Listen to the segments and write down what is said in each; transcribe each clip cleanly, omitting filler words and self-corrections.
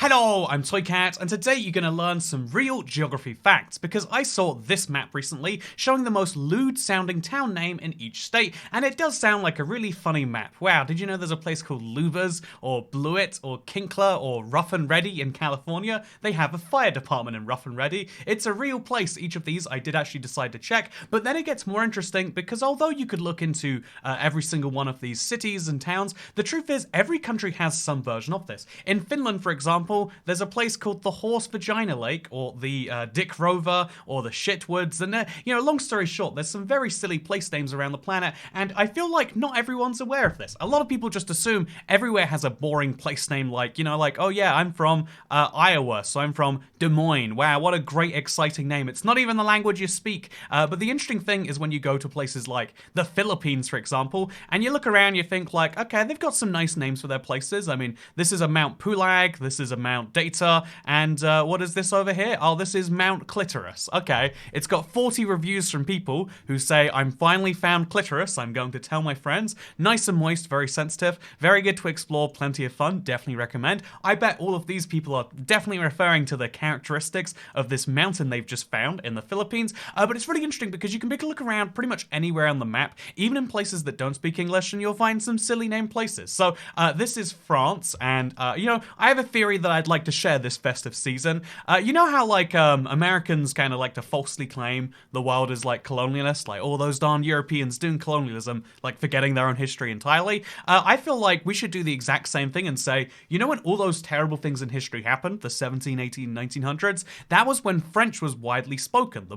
Hello, I'm Toycat, and today you're going to learn some real geography facts because I saw this map recently showing the most lewd sounding town name in each state, and it does sound like a really funny map. Wow, did you know there's a place called Lubers, or Blewett, or Kinkler, or Rough and Ready in California? They have a fire department in Rough and Ready. It's a real place. Each of these I did actually decide to check, but then it gets more interesting because although you could look into every single one of these cities and towns, the truth is every country has some version of this. In Finland, for example, there's a place called the Horse Vagina Lake, or the Dick Rover, or the Shitwoods, and long story short, there's some very silly place names around the planet, and I feel like not everyone's aware of this. A lot of people just assume everywhere has a boring place name like, oh yeah, I'm from Iowa, so I'm from Des Moines. Wow, what a great, exciting name. It's not even the language you speak, but the interesting thing is when you go to places like the Philippines, for example, and you look around, you think like, okay, they've got some nice names for their places. I mean, this is a Mount Pulag, this is a Mount Data, and what is this over here? Oh, this is Mount Clitoris. Okay, it's got 40 reviews from people who say, I'm finally found clitoris, I'm going to tell my friends. Nice and moist, very sensitive, very good to explore, plenty of fun, definitely recommend. I bet all of these people are definitely referring to the characteristics of this mountain they've just found in the Philippines, but it's really interesting because you can take a look around pretty much anywhere on the map, even in places that don't speak English, and you'll find some silly named places. So this is France, and I have a theory that I'd like to share this festive season. You know how like Americans kind of like to falsely claim the world is like colonialist, like all those darn Europeans doing colonialism, like forgetting their own history entirely. I feel like we should do the exact same thing and say, when all those terrible things in history happened, the 17, 18, 1900s, that was when French was widely spoken.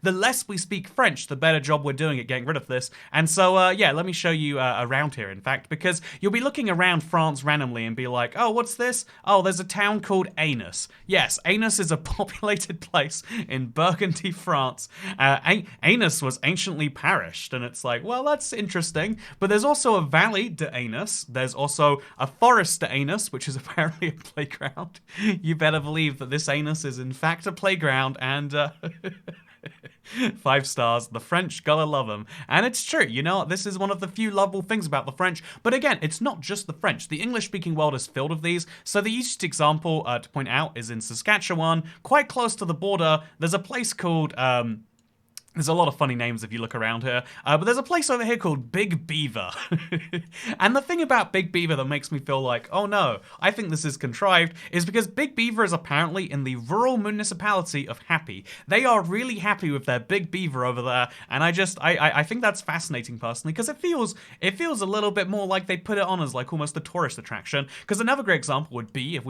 The less we speak French, the better job we're doing at getting rid of this. And so, yeah, let me show you around here, in fact, because you'll be looking around France randomly and be like, oh, what's this? Oh, there's a town called Anus. Yes, Anus is a populated place in Burgundy, France. Anus was anciently parished, and it's like, well, that's interesting. But there's also a valley de Anus. There's also a forest de Anus, which is apparently a playground. You better believe that this Anus is in fact a playground, and 5 stars. The French gotta love them. And it's true, this is one of the few lovable things about the French. But again, it's not just the French. The English-speaking world is filled with these. So the easiest example to point out is in Saskatchewan, quite close to the border. There's a place called there's a lot of funny names if you look around here, but there's a place over here called Big Beaver. And the thing about Big Beaver that makes me feel like, oh no, I think this is contrived, is because Big Beaver is apparently in the rural municipality of Happy. They are really happy with their Big Beaver over there, and I think that's fascinating personally, because it feels a little bit more like they put it on as like almost a tourist attraction. Because another great example would be, if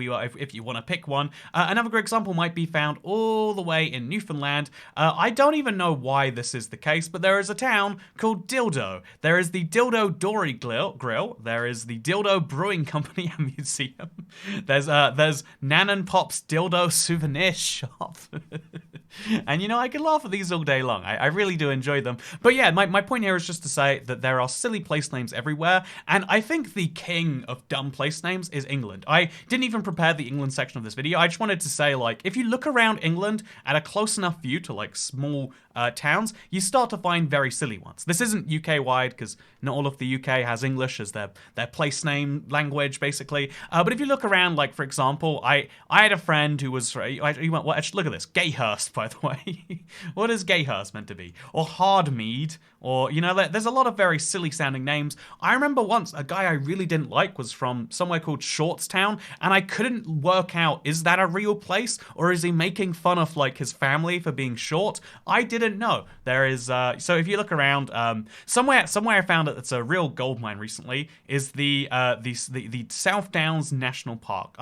you want to pick one, another great example might be found all the way in Newfoundland. I don't even know why this is the case, but there is a town called Dildo. There is the Dildo Dory Grill. There is the Dildo Brewing Company and Museum. There's Nan and Pop's Dildo Souvenir Shop. And I could laugh at these all day long. I really do enjoy them. But yeah, my point here is just to say that there are silly place names everywhere, and I think the king of dumb place names is England. I didn't even prepare the England section of this video. I just wanted to say, like, if you look around England at a close enough view to like small towns, you start to find very silly ones. This isn't UK-wide, because not all of the UK has English as their place name language, basically. But if you look around, like, for example, I had a friend who was, he went, well, actually, look at this, Gayhurst, by the way. What is Gayhurst meant to be? Or Hardmead, or, there's a lot of very silly sounding names. I remember once, a guy I really didn't like was from somewhere called Shortstown, and I couldn't work out, is that a real place, or is he making fun of, like, his family for being short? I didn't know. There is, so if you look around, somewhere I found it that's a real goldmine recently is the South Downs National Park.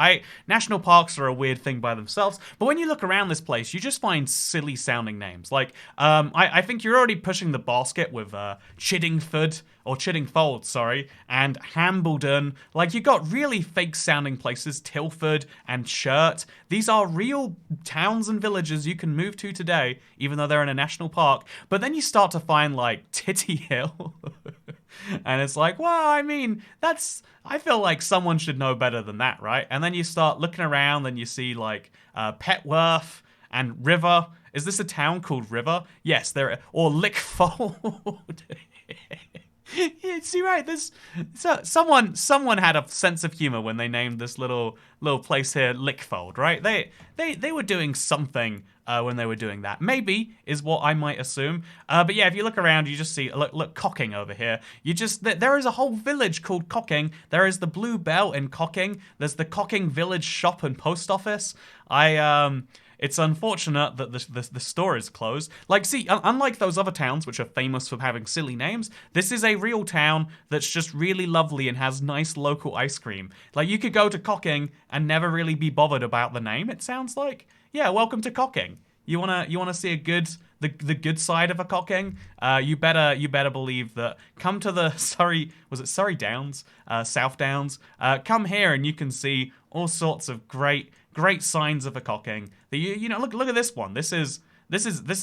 National parks are a weird thing by themselves, but when you look around this place, you just find silly sounding names. Like, I think you're already pushing the basket with Chiddingford, or Chiddingfold, sorry, and Hambledon. Like, you got really fake sounding places, Tilford and Churt. These are real towns and villages you can move to today, even though they're in a national park. But then you start to find like Titty Hill. And it's like, well, I mean, I feel like someone should know better than that, right? And then you start looking around and you see like Petworth and River. Is this a town called River? Yes, or Lickfold. Yeah, see, right, someone had a sense of humor when they named this little place here Lickfold, right? They were doing something when they were doing that. Maybe is what I might assume. But yeah, if you look around, you just see look Cocking over here. There is a whole village called Cocking. There is the Blue Bell in Cocking. There's the Cocking Village shop and post office. It's unfortunate that the store is closed. Like, see, unlike those other towns which are famous for having silly names, this is a real town that's just really lovely and has nice local ice cream. Like, you could go to Cocking and never really be bothered about the name, it sounds like. Yeah, welcome to Cocking. You wanna see the good side of a Cocking? You better believe that. Come to the Surrey Downs, South Downs. Come here and you can see all sorts of great signs of a Cocking. Look at this one. This is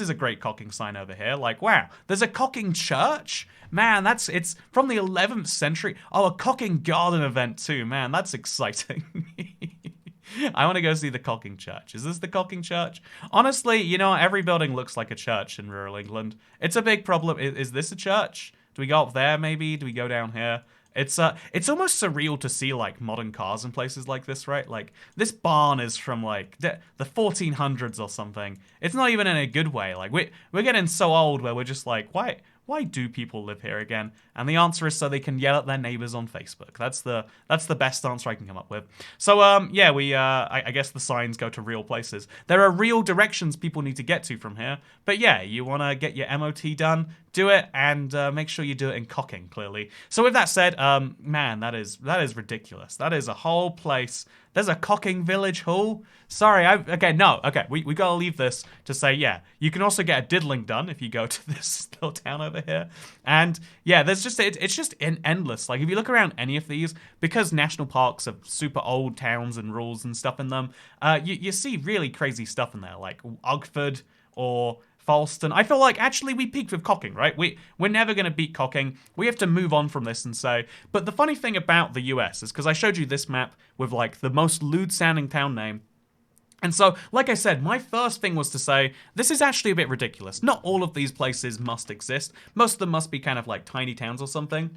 a great Cocking sign over here. Like, wow, there's a Cocking church. Man, it's from the 11th century. Oh, a Cocking garden event too. Man, that's exciting. I want to go see the Cocking church. Is this the Cocking church? Honestly, every building looks like a church in rural England. It's a big problem. Is this a church? Do we go up there maybe? Do we go down here? It's almost surreal to see like modern cars in places like this, right? Like this barn is from like the 1400s or something. It's not even in a good way. Like we're getting so old where we're just like, why do people live here again? And the answer is so they can yell at their neighbors on Facebook. That's the best answer I can come up with. So yeah, I guess the signs go to real places. There are real directions people need to get to from here. But yeah, you want to get your MOT done, do it, and make sure you do it in Cocking, clearly. So with that said, man, that is ridiculous. That is a whole place. There's a Cocking Village Hall. Sorry, we gotta leave this to say, yeah, you can also get a diddling done if you go to this little town over here. And yeah, it's just endless. Like if you look around any of these, because national parks have super old towns and rules and stuff in them, you see really crazy stuff in there, like Ugford or Falston. I feel like actually we peaked with Cocking, right? We're never going to beat Cocking. We have to move on from this and say. But the funny thing about the US is because I showed you this map with like the most lewd sounding town name. And so, like I said, my first thing was to say, this is actually a bit ridiculous. Not all of these places must exist. Most of them must be kind of like tiny towns or something.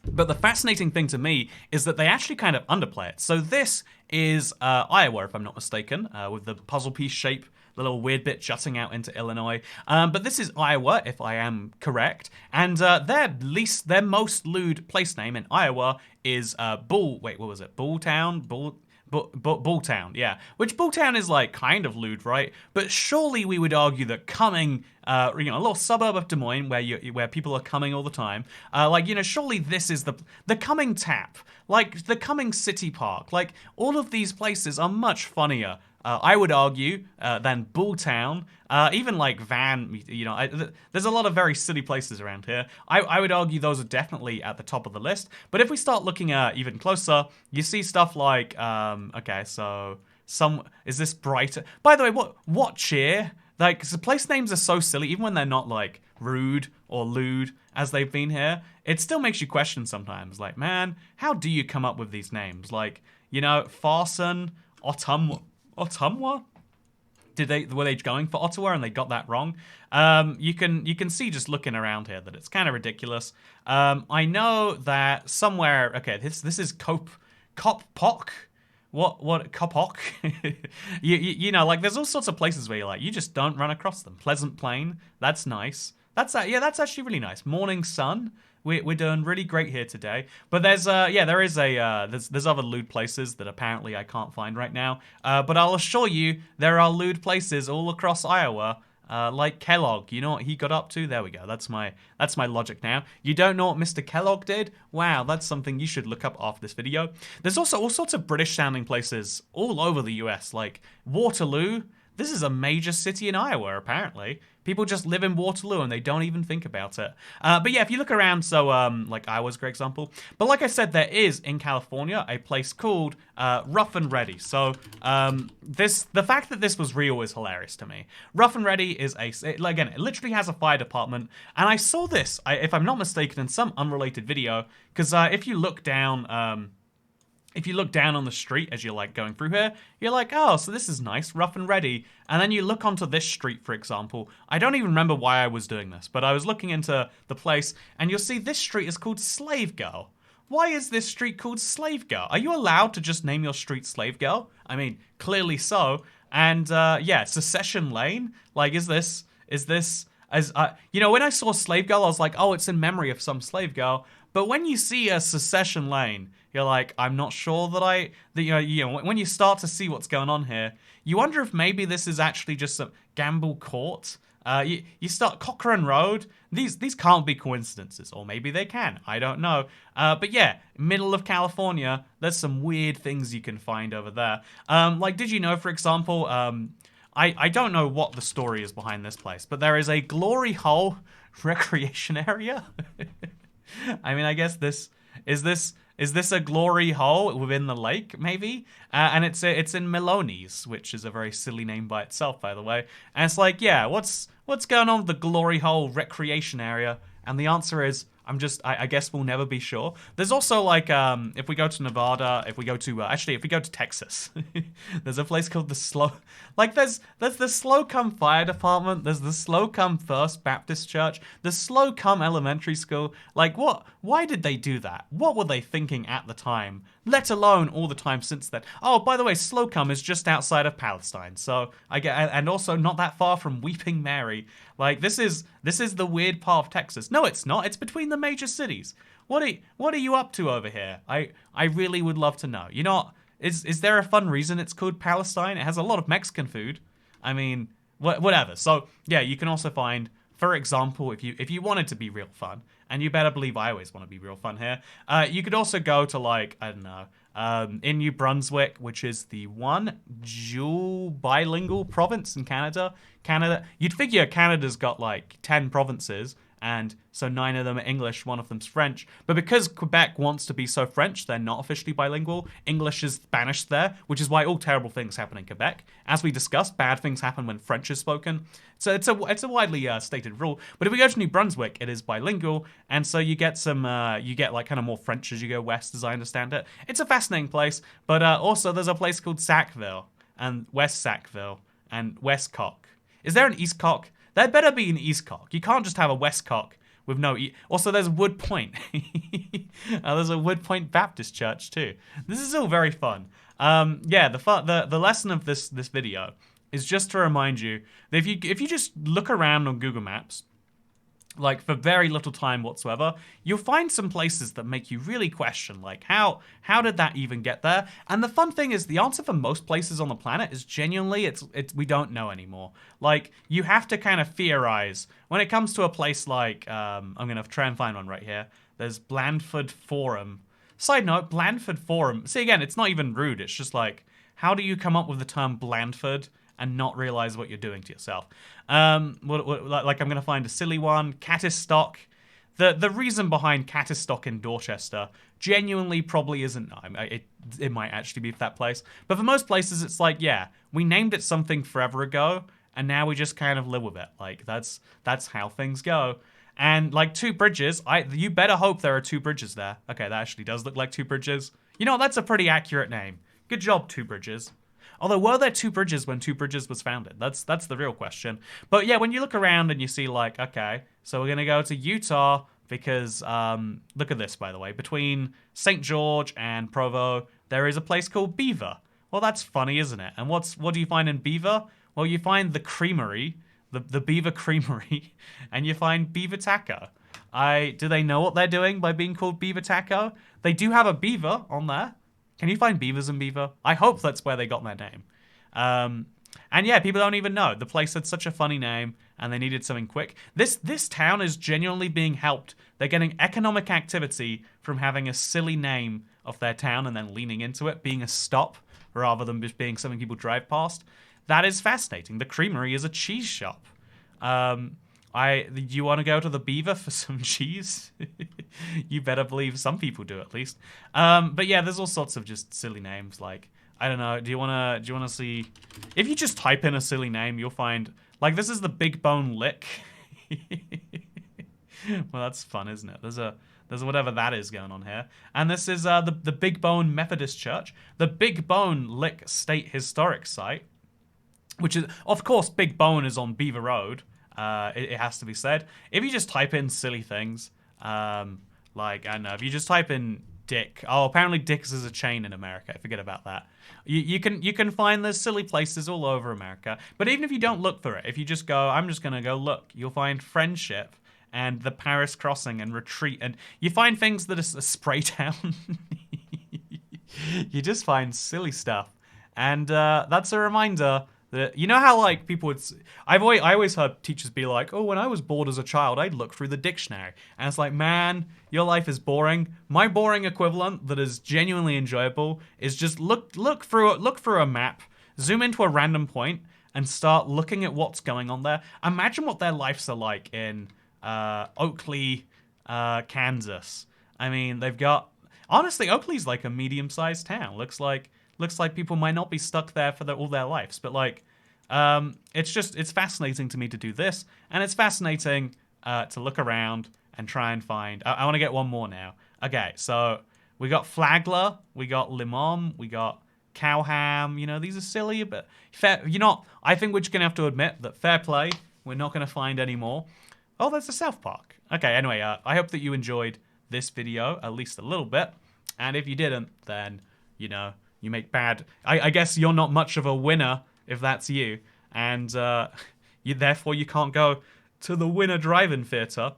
But the fascinating thing to me is that they actually kind of underplay it. So this is Iowa, if I'm not mistaken, with the puzzle piece shape, the little weird bit jutting out into Illinois. But this is Iowa, if I am correct. And their most lewd place name in Iowa is Bulltown? Bulltown, yeah. Which Bulltown is like kind of lewd, right? But surely we would argue that Cumming, a little suburb of Des Moines where people are coming all the time, surely this is the Cumming Tap, like the Cumming City Park, like all of these places are much funnier. I would argue than Bulltown, even like Van, there's a lot of very silly places around here. I would argue those are definitely at the top of the list. But if we start looking at even closer, you see stuff like, is this Brighter? By the way, what cheer? Like, 'cause the place names are so silly, even when they're not like rude or lewd as they've been here, it still makes you question sometimes. Like, man, how do you come up with these names? Like, Farson, Ottumwa? Were they going for Ottawa and they got that wrong? You can see just looking around here that it's kind of ridiculous. I know that somewhere. Okay, this is Coppock. What Coppock? Like there's all sorts of places where you just don't run across them. Pleasant Plain, that's nice. That's actually really nice. Morning Sun. We're doing really great here today. But there's other lewd places that apparently I can't find right now. But I'll assure you there are lewd places all across Iowa. Like Kellogg, you know what he got up to? There we go. That's my logic now. You don't know what Mr. Kellogg did? Wow, that's something you should look up after this video. There's also all sorts of British sounding places all over the US, like Waterloo. This is a major city in Iowa, apparently. People just live in Waterloo and they don't even think about it. But yeah, if you look around, so like Iowa's a great example. But like I said, there is in California a place called Rough and Ready. So the fact that this was real is hilarious to me. Rough and Ready is it literally has a fire department. And I saw this, if I'm not mistaken, in some unrelated video. Because if you look down if you look down on the street as you're like going through here, you're like, oh, so this is nice, rough and ready. And then you look onto this street, for example. I don't even remember why I was doing this, but I was looking into the place, and you'll see this street is called Slave Girl. Why is this street called Slave Girl? Are you allowed to just name your street Slave Girl? I mean, clearly so. And yeah, Secession Lane. Like, is this as you know, when I saw Slave Girl, I was like, oh, it's in memory of some slave girl. But when you see a Secession Lane, you're like, I'm not sure that you know, when you start to see what's going on here, you wonder if maybe this is actually just some Gamble Court. You start Cochrane Road. These can't be coincidences, or maybe they can. I don't know. But yeah, middle of California, there's some weird things you can find over there. Like, did you know, for example, I don't know what the story is behind this place, but there is a glory hole recreation area. I mean, I guess this is this a glory hole within the lake, maybe? And it's in Melones, which is a very silly name by itself, by the way. And it's like, yeah, what's going on with the glory hole recreation area? And the answer is, I guess we'll never be sure. There's also like, if we go to Nevada, if we go to Texas, there's a place called there's the Slocum Fire Department, there's the Slocum First Baptist Church, the Slocum Elementary School. Like, why did they do that? What were they thinking at the time? Let alone all the time since then. Oh, by the way, Slocum is just outside of Palestine, so and also not that far from Weeping Mary. Like, this is the weird part of Texas. No, it's not. It's between the major cities. What are you up to over here? I really would love to know. You know, is there a fun reason it's called Palestine? It has a lot of Mexican food. I mean, whatever. So yeah, you can also find, for example, if you wanted to be real fun, and you better believe I always want to be real fun here, you could also go to, like, I don't know, in New Brunswick, which is the one dual bilingual province in Canada. You'd figure Canada's got like 10 provinces, and so 9 of them are English, 1 of them's French. But because Quebec wants to be so French, they're not officially bilingual. English is banished there, which is why all terrible things happen in Quebec. As we discussed, bad things happen when French is spoken. So it's a widely stated rule. But if we go to New Brunswick, it is bilingual, and so you get like kind of more French as you go west, as I understand it. It's a fascinating place, but also there's a place called Sackville, and West Sackville, and Westcock. Is there an Eastcock? There better be an Eastcock. You can't just have a Westcock with no Also, there's Wood Point. There's a Wood Point Baptist Church too. This is all very fun. Yeah, the lesson of this video is just to remind you that if you just look around on Google Maps, like, for very little time whatsoever, you'll find some places that make you really question, like, how did that even get there? And the fun thing is, the answer for most places on the planet is genuinely, it's we don't know anymore. Like, you have to kind of theorize. When it comes to a place like, I'm going to try and find one right here. There's Blandford Forum. Side note, Blandford Forum. See, again, it's not even rude. It's just like, how do you come up with the term Blandford and not realize what you're doing to yourself? Like, I'm gonna find a silly one. Cattistock. The reason behind Cattistock in Dorchester genuinely probably isn't. It might actually be that place, but for most places, it's like, yeah, we named it something forever ago, and now we just kind of live with it. Like, that's how things go. And like, 2 bridges. You better hope there are 2 bridges there. Okay, that actually does look like 2 bridges. You know, that's a pretty accurate name. Good job, 2 bridges. Although, were there 2 bridges when 2 bridges was founded? That's the real question. But yeah, when you look around and you see, like, okay, so we're gonna go to Utah because look at this, by the way. Between St. George and Provo, there is a place called Beaver. Well, that's funny, isn't it? And what do you find in Beaver? Well, you find the creamery, the Beaver Creamery, and you find Beaver Taco. Do they know what they're doing by being called Beaver Taco? They do have a beaver on there. Can you find beavers in Beaver? I hope that's where they got their name. And yeah, people don't even know. The place had such a funny name, and they needed something quick. This town is genuinely being helped. They're getting economic activity from having a silly name of their town and then leaning into it, being a stop rather than just being something people drive past. That is fascinating. The Creamery is a cheese shop. You want to go to the Beaver for some cheese? You better believe some people do, at least. But yeah, there's all sorts of just silly names. Like, I don't know. Do you wanna see? If you just type in a silly name, you'll find, like, this is the Big Bone Lick. Well, that's fun, isn't it? There's There's whatever that is going on here. And this is the Big Bone Methodist Church, the Big Bone Lick State Historic Site, which is, of course, Big Bone is on Beaver Road. It has to be said. If you just type in silly things, like, I don't know, if you just type in Dick. Oh, apparently Dick's is a chain in America. Forget about that. You can find there's silly places all over America. But even if you don't look for it, if you just go, I'm just going to go look, you'll find Friendship and the Paris Crossing and Retreat. And you find things that are Spray Town. You just find silly stuff. And that's a reminder that, you know how, like, people would... I always heard teachers be like, oh, when I was bored as a child, I'd look through the dictionary. And it's like, man, your life is boring. My boring equivalent that is genuinely enjoyable is just look through a map, zoom into a random point, and start looking at what's going on there. Imagine what their lives are like in Oakley, Kansas. I mean, they've got... Honestly, Oakley's like a medium-sized town. Looks like people might not be stuck there for all their lives, but like, it's fascinating to me to do this, and it's fascinating to look around and try and find. I want to get one more now. Okay, so we got Flagler, we got Limon, we got Cowham. You know, these are silly, but fair. You know, I think we're just gonna have to admit that fair play. We're not gonna find any more. Oh, there's a South Park. Okay, anyway, I hope that you enjoyed this video at least a little bit, and if you didn't, then you know. You make bad... I guess you're not much of a winner if that's you. And therefore you can't go to the Winner Drive-In Theatre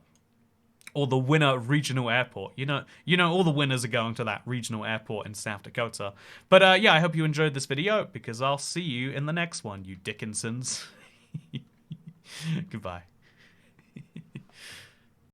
or the Winner Regional Airport. You know, all the winners are going to that regional airport in South Dakota. But yeah, I hope you enjoyed this video because I'll see you in the next one, you Dickinsons. Goodbye.